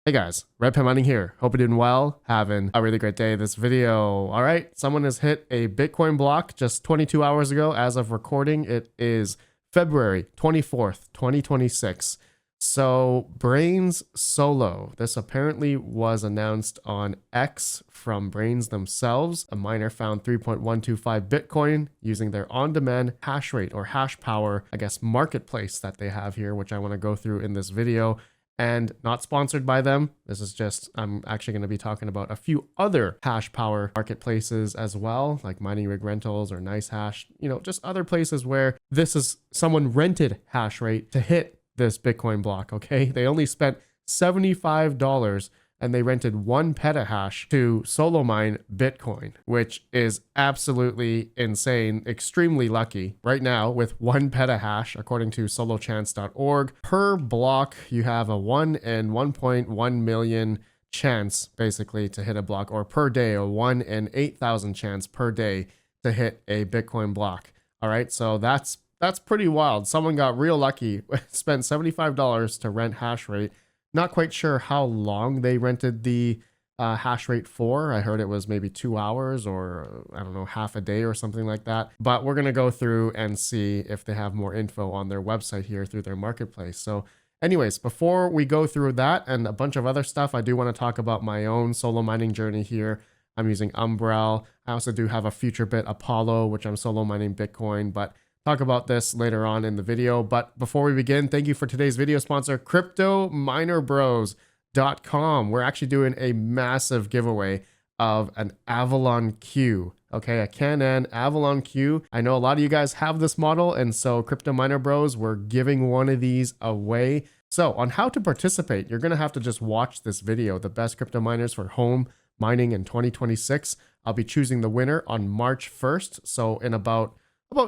Hey guys, Red Pen Mining here. Hope you're doing well, having a really great day. This video, all right, someone has hit a Bitcoin block just 22 hours ago. As of recording, it is February 24th, 2026. So Brains Solo, this apparently was announced on X from Brains themselves. A miner found 3.125 Bitcoin using their on-demand hash rate or hash power, I guess, marketplace that they have here, which I want to go through in this video. And not sponsored by them. This is just, I'm actually going to be talking about a few other Hashpower marketplaces as well, like Mining Rig Rentals or NiceHash, just other places where this is someone rented Hashrate to hit this Bitcoin block, okay? They only spent $75 and they rented 1 petahash to solo mine Bitcoin, which is absolutely insane, extremely lucky. Right now, with 1 petahash, according to solochance.org, per block, you have a 1 in 1.1 million chance, basically, to hit a block, or per day, a 1 in 8,000 chance per day to hit a Bitcoin block. All right, so that's pretty wild. Someone got real lucky, spent $75 to rent Hashrate. Not quite sure how long they rented the hash rate for. I heard it was maybe 2 hours or I don't know, half a day or something like that. But we're going to go through and see if they have more info on their website here through their marketplace. So anyways, before we go through that and a bunch of other stuff, I do want to talk about my own solo mining journey here. I'm using Umbrel. I also do have a Futurebit Apollo, which I'm solo mining Bitcoin, but talk about this later on in the video. But before we begin, thank you for today's video sponsor, CryptominerBros.com. We're actually doing a massive giveaway of an Avalon Q. Okay, a Canon Avalon Q. I know a lot of you guys have this model, and so CryptominerBros, we're giving one of these away. So on how to participate, you're going to have to just watch this video, the best crypto miners for home mining in 2026. I'll be choosing the winner on March 1st. So in about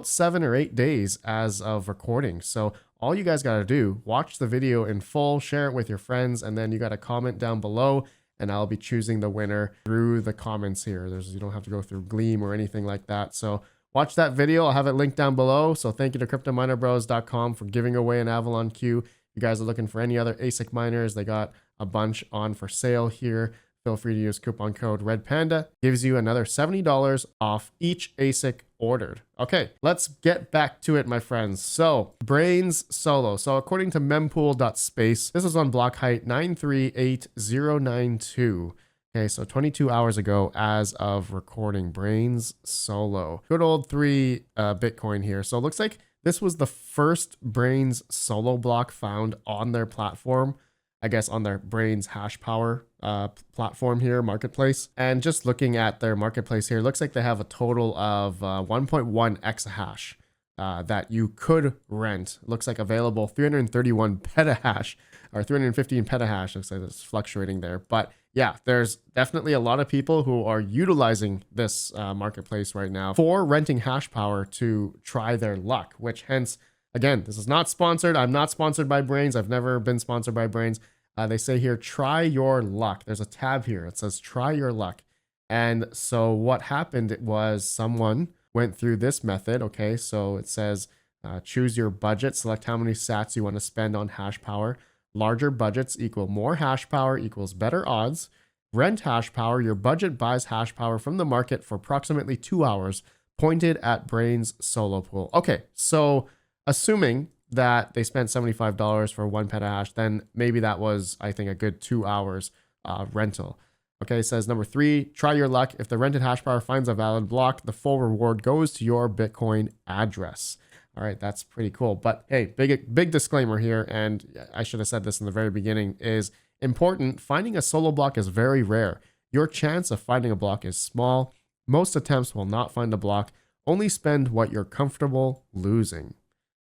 7 or 8 days as of recording. So all you guys got to do, watch the video in full, share it with your friends, and then you got to comment down below, and I'll be choosing the winner through the comments here. You don't have to go through Gleam or anything like that. So watch that video. I'll have it linked down below. So thank you to CryptominerBros.com for giving away an Avalon Q. If you guys are looking for any other ASIC miners, they got a bunch on for sale here. Feel free to use coupon code REDPANDA. Gives you another $70 off each ASIC ordered. Okay, let's get back to it, my friends. So, Brains Solo. So, according to mempool.space, this is on block height 938092. Okay, so 22 hours ago as of recording, Brains Solo. Good old 3 Bitcoin here. So, it looks like this was the first Brains Solo block found on their platform. I guess on their Brains Hashpower platform here, marketplace. And just looking at their marketplace here, looks like they have a total of 1.1 exahash that you could rent. Looks like available 331 petahash or 315 petahash. Looks like it's fluctuating there. But yeah, there's definitely a lot of people who are utilizing this marketplace right now for renting hash power to try their luck, which hence, again, this is not sponsored. I'm not sponsored by Brains. I've never been sponsored by Brains. They say here, try your luck. There's a tab here. It says, try your luck. And so what happened was someone went through this method. Okay, so it says, choose your budget. Select how many sats you want to spend on hash power. Larger budgets equal more hash power equals better odds. Rent hash power. Your budget buys hash power from the market for approximately 2 hours, pointed at Brains Solo Pool. Okay, so assuming that they spent $75 for 1 petahash, then maybe that was, I think, a good 2 hours rental. Okay, it says number 3, try your luck. If the rented hash power finds a valid block, the full reward goes to your Bitcoin address. All right, that's pretty cool. But hey, big disclaimer here, and I should have said this in the very beginning, is important. Finding a solo block is very rare. Your chance of finding a block is small. Most attempts will not find a block. Only spend what you're comfortable losing.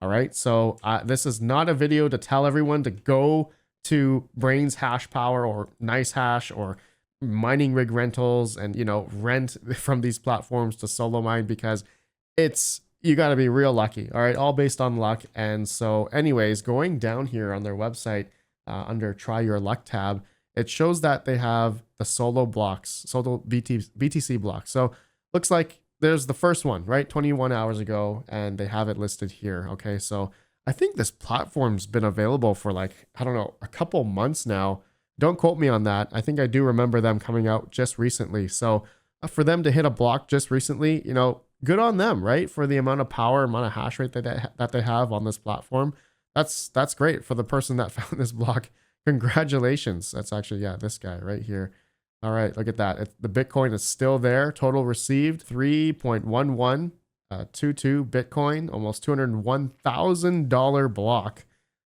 All right, so this is not a video to tell everyone to go to Brains Hashpower or NiceHash or Mining Rig Rentals and, rent from these platforms to solo mine, because you got to be real lucky. All right, all based on luck. And so anyways, going down here on their website under Try Your Luck tab, it shows that they have the solo blocks, solo BTC blocks. So looks like there's the first one, right? 21 hours ago, and they have it listed here. Okay, so I think this platform's been available for like, I don't know, a couple months now. Don't quote me on that. I think I do remember them coming out just recently. So for them to hit a block just recently, you know, good on them, right? For the amount of power, amount of hash rate that they have on this platform. That's great for the person that found this block. Congratulations. That's actually, yeah, this guy right here. All right, look at that. The Bitcoin is still there. Total received 3.1122 Bitcoin, almost $201,000 block.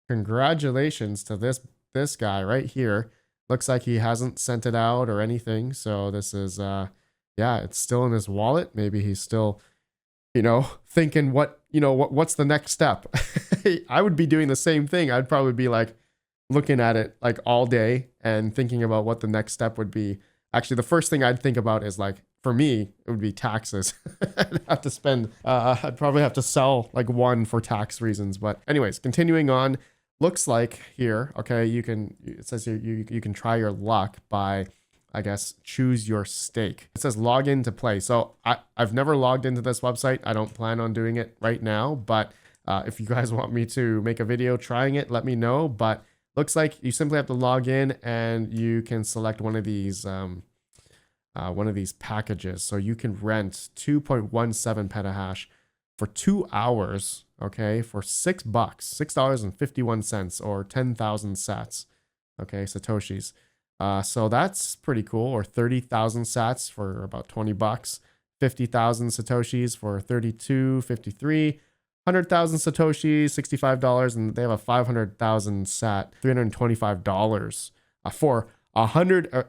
Congratulations to this guy right here. Looks like he hasn't sent it out or anything. So this is yeah, it's still in his wallet. Maybe he's still, you know, thinking what's the next step. I would be doing the same thing. I'd probably be like looking at it like all day and thinking about what the next step would be. Actually, the first thing I'd think about is like, for me, it would be taxes. I'd have to spend, I'd probably have to sell like one for tax reasons. But anyways, continuing on, looks like here, okay, it says here, you can try your luck by, I guess, choose your stake. It says log in to play. So I've never logged into this website. I don't plan on doing it right now, but if you guys want me to make a video trying it, let me know. But looks like you simply have to log in and you can select one of these packages. So you can rent 2.17 petahash for 2 hours, okay, for $6, $6.51 or 10,000 sats, okay, Satoshis. So that's pretty cool. Or 30,000 sats for about $20, 50,000 Satoshis for 32.53. 100,000 Satoshis, $65, and they have a 500,000 sat, $325 for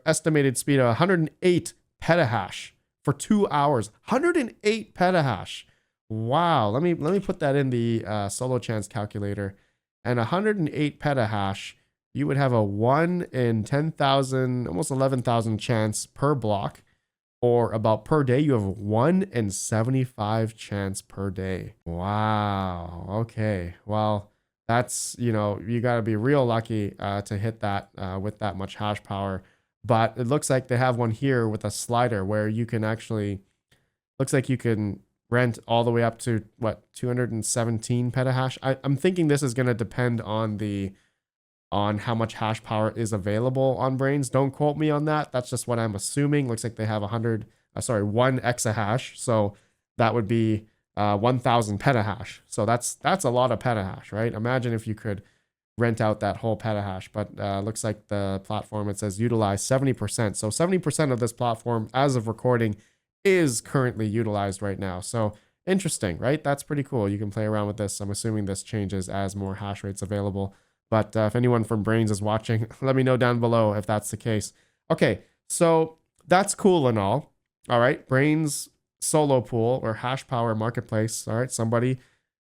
estimated speed of 108 petahash for 2 hours. 108 petahash. Wow. Let me put that in the solo chance calculator. And 108 petahash, you would have a 1 in 10,000, almost 11,000 chance per block. Or about per day, you have 1 in 75 chance per day. Wow. Okay. Well, that's, you know, you got to be real lucky to hit that with that much hash power. But it looks like they have one here with a slider where you can actually, looks like you can rent all the way up to what, 217 petahash. I'm thinking this is going to depend on how much hash power is available on Braiins. Don't quote me on that. That's just what I'm assuming. Looks like they have 1 exahash. So that would be 1,000 petahash. So that's a lot of petahash, right? Imagine if you could rent out that whole petahash. But looks like the platform, it says utilize 70%. So 70% of this platform, as of recording, is currently utilized right now. So interesting, right? That's pretty cool. You can play around with this. I'm assuming this changes as more hash rates available. But if anyone from Braiins is watching, let me know down below if that's the case. Okay, so that's cool and all. All right, Braiins solo pool or Hashpower marketplace. All right, somebody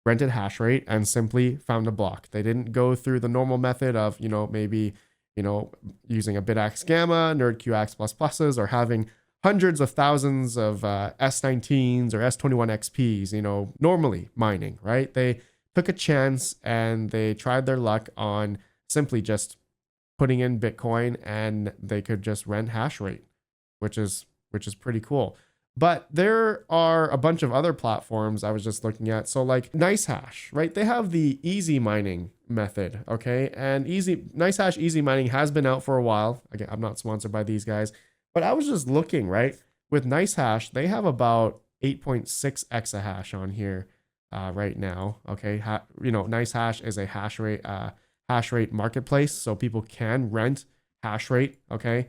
rented Hashrate and simply found a block. They didn't go through the normal method of, you know, maybe, you know, using a BitX Gamma, NerdQX pluses, or having hundreds of thousands of S19s or S21 XPs, you know, normally mining, right? They took a chance and they tried their luck on simply just putting in Bitcoin, and they could just rent Hashrate, which is pretty cool. But there are a bunch of other platforms I was just looking at. So like NiceHash, right? They have the easy mining method, okay? And NiceHash easy mining has been out for a while. Again, I'm not sponsored by these guys, but I was just looking, right? With NiceHash, they have about 8.6 exahash on here right now, okay? You know, NiceHash is a hash rate marketplace, so people can rent hash rate, okay?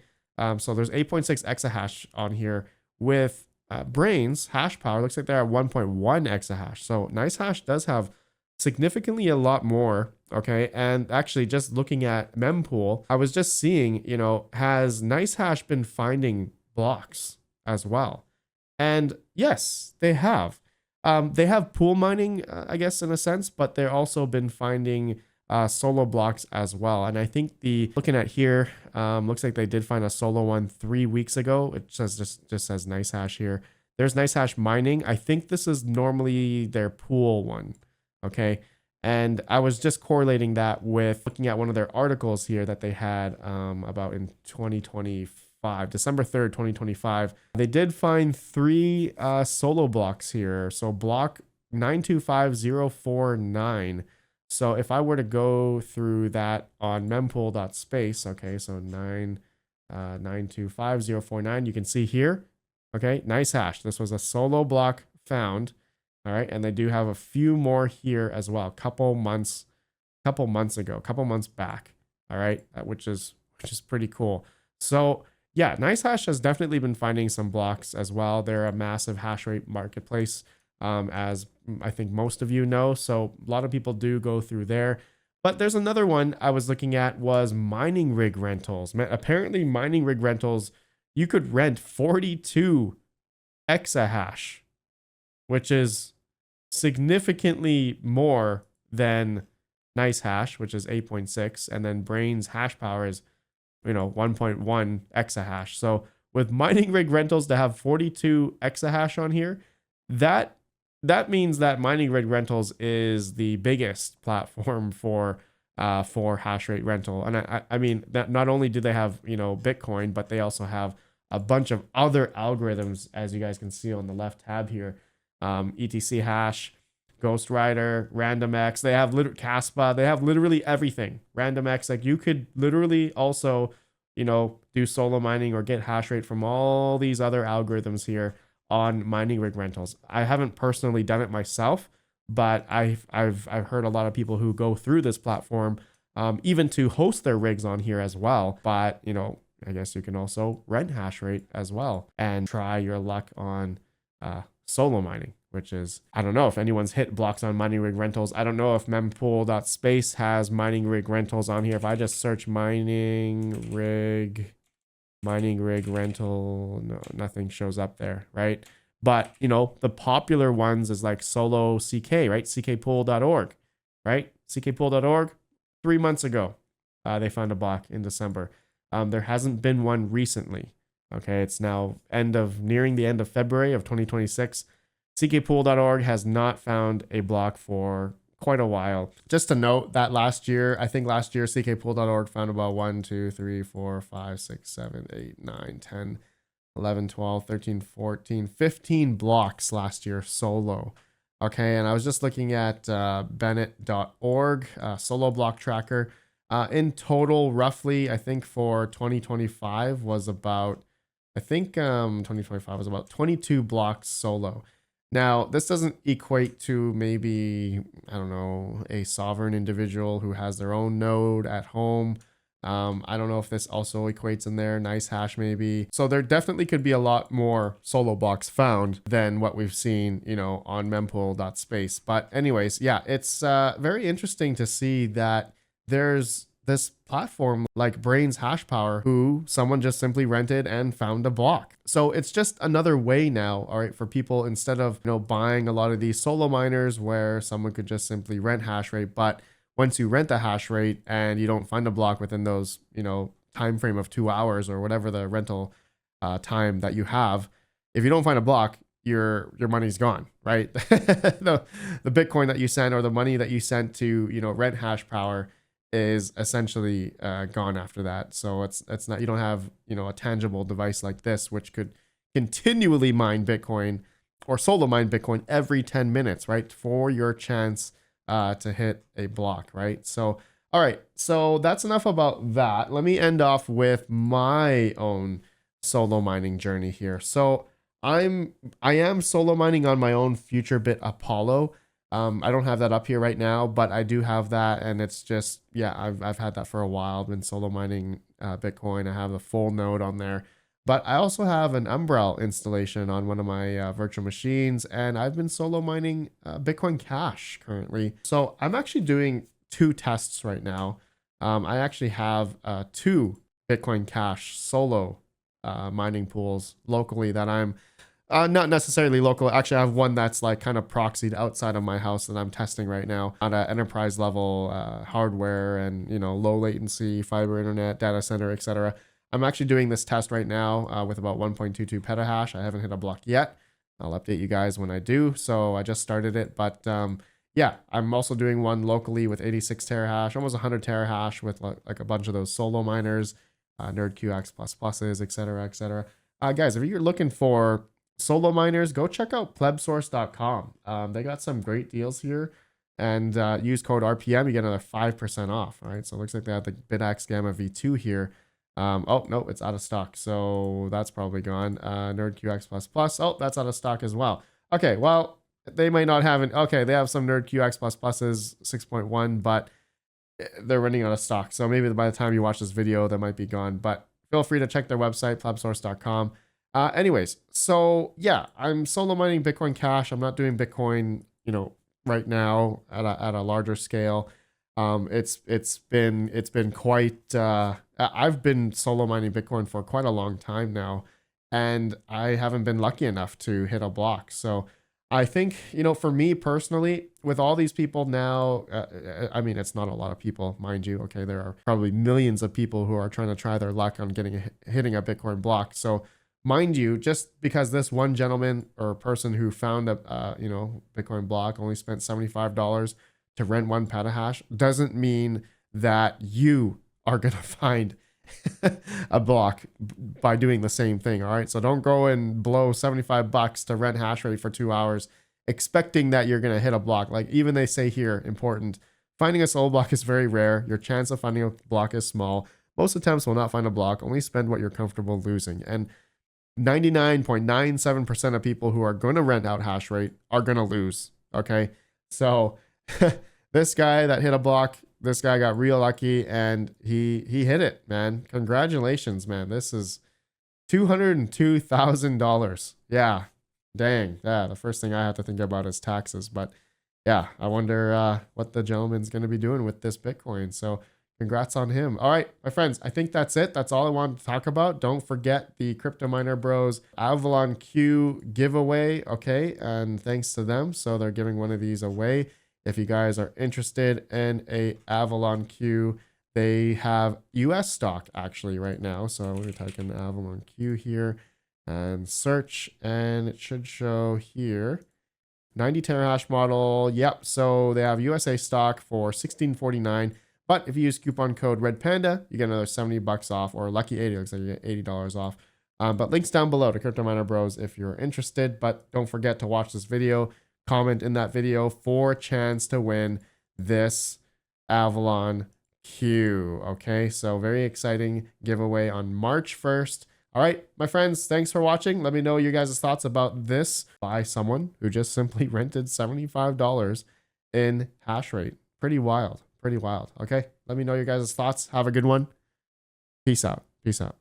So there's 8.6 exahash on here. With Braiins hash power, looks like they're at 1.1 exahash. So NiceHash does have significantly a lot more, okay? And actually, just looking at mempool, I was just seeing, you know, has NiceHash been finding blocks as well? And yes, they have. They have pool mining, I guess, in a sense, but they've also been finding solo blocks as well. And I think looking at here, looks like they did find a solo one 3 weeks ago. It says just says NiceHash here. There's NiceHash mining. I think this is normally their pool one, okay? And I was just correlating that with looking at one of their articles here that they had about in 2025, December 3rd, 2025. They did find 3 solo blocks here. So block 925049. So if I were to go through that on mempool.space, okay, so 925.049, you can see here, okay, NiceHash. This was a solo block found, all right, and they do have a few more here as well, couple months ago, couple months back, all right, which is pretty cool. So yeah, NiceHash has definitely been finding some blocks as well. They're a massive hash rate marketplace, as I think most of you know. So a lot of people do go through there. But there's another one I was looking at was mining rig rentals. Apparently mining rig rentals, you could rent 42 exahash, which is significantly more than NiceHash, which is 8.6, and then Brains hash power is 1.1 exahash. So with mining rig rentals to have 42 exahash on here, that means that mining rig rentals is the biggest platform for hash rate rental. And I mean that not only do they have Bitcoin, but they also have a bunch of other algorithms, as you guys can see on the left tab here. ETC hash, Ghost Rider, RandomX. They have Caspa. They have literally everything. RandomX. Like you could literally also, do solo mining or get hash rate from all these other algorithms here on mining rig rentals. I haven't personally done it myself, but I've heard a lot of people who go through this platform, even to host their rigs on here as well. But I guess you can also rent hash rate as well and try your luck on solo mining, which is, I don't know if anyone's hit blocks on mining rig rentals. I don't know if mempool.space has mining rig rentals on here. If I just search mining rig rental, no, nothing shows up there, right? But the popular ones is like solo CK, right? CKPool.org, right? CKPool.org, 3 months ago, they found a block in December. There hasn't been one recently. Okay, it's now nearing the end of February of 2026. CKPool.org has not found a block for quite a while. Just to note that last year CKPool.org found about 1, 2, 3, 4, 5, 6, 7, 8, 9, 10, 11, 12, 13, 14, 15 blocks last year solo. Okay, and I was just looking at Bennett.org, solo block tracker. In total, roughly, I think for 2025 was about, 2025 was about 22 blocks solo. Now, this doesn't equate to maybe, I don't know, a sovereign individual who has their own node at home. I don't know if this also equates in there, NiceHash maybe. So there definitely could be a lot more solo blocks found than what we've seen, on mempool.space. But anyways, yeah, it's very interesting to see that there's this platform like Brains Hashpower who someone just simply rented and found a block. So it's just another way now, all right, for people, instead of buying a lot of these solo miners where someone could just simply rent hash rate. But once you rent the hash rate and you don't find a block within those time frame of 2 hours or whatever the rental time that you have, if you don't find a block, your money's gone, right? the Bitcoin that you sent or the money that you sent to rent Hashpower is essentially gone after that. So it's not, you don't have a tangible device like this which could continually mine Bitcoin or solo mine Bitcoin every 10 minutes, right, for your chance to hit a block, right? So all right, so that's enough about that. Let me end off with my own solo mining journey here. So I am solo mining on my own FutureBit Apollo. I don't have that up here right now, but I do have that, and it's just, yeah, I've had that for a while. I've been solo mining Bitcoin. I have a full node on there, but I also have an Umbrel installation on one of my virtual machines, and I've been solo mining Bitcoin Cash currently. So I'm actually doing 2 tests right now. I actually have 2 Bitcoin Cash solo mining pools locally that I'm not necessarily local. Actually, I have one that's like kind of proxied outside of my house that I'm testing right now on an enterprise level hardware and low latency fiber internet data center, etc. I'm actually doing this test right now with about 1.22 petahash. I haven't hit a block yet. I'll update you guys when I do. So I just started it, but yeah, I'm also doing one locally with 86 terahash, almost 100 terahash with like a bunch of those solo miners, NerdQX++s, etc., etc. Guys, if you're looking for solo miners, go check out plebsource.com. They got some great deals here. and use code RPM, you get another 5% off. All right, so it looks like they have the BitX Gamma V2 here. Oh no, it's out of stock, so that's probably gone. NerdQX++. Oh, that's out of stock as well. Okay, well, they might not have an, okay, they have some NerdQX++s 6.1, but they're running out of stock. So maybe by the time you watch this video, that might be gone. But feel free to check their website, plebsource.com. Anyways, so yeah, I'm solo mining Bitcoin Cash. I'm not doing Bitcoin, right now at a larger scale. It's been quite. I've been solo mining Bitcoin for quite a long time now, and I haven't been lucky enough to hit a block. So I think, for me personally, with all these people now, I mean, it's not a lot of people, mind you. Okay, there are probably millions of people who are trying to try their luck on hitting a Bitcoin block. So mind you, just because this one gentleman or person who found a Bitcoin block only spent $75 to rent 1 petahash doesn't mean that you are gonna find a block by doing the same thing. All right, so don't go and blow $75 to rent Hashrate for 2 hours expecting that you're gonna hit a block. Like, even they say here, important, finding a solo block is very rare. Your chance of finding a block is small. Most attempts will not find a block. Only spend what you're comfortable losing. And 99.97% of people who are going to rent out Hashrate are going to lose. Okay, so this guy that hit a block, this guy got real lucky and he hit it, man. Congratulations, man. This is $202,000. Yeah, dang. Yeah, the first thing I have to think about is taxes. But yeah, I wonder what the gentleman's going to be doing with this Bitcoin. So congrats on him. All right, my friends, I think that's it. That's all I wanted to talk about. Don't forget the CryptominerBros Avalon Q giveaway. Okay, and thanks to them. So they're giving one of these away. If you guys are interested in a Avalon Q, they have US stock actually right now. So I'm going to type in Avalon Q here and search, and it should show here 90 terahash model. Yep. So they have USA stock for $16.49. But if you use coupon code REDPANDA, you get another $70 off, or lucky 80, looks like you get $80 off. But links down below to CryptominerBros if you're interested. But don't forget to watch this video, comment in that video for a chance to win this Avalon Q. Okay, so very exciting giveaway on March 1st. All right, my friends, thanks for watching. Let me know your guys' thoughts about this by someone who just simply rented $75 in Hashrate. Pretty wild. Pretty wild. Okay, let me know your guys' thoughts. Have a good one. Peace out. Peace out.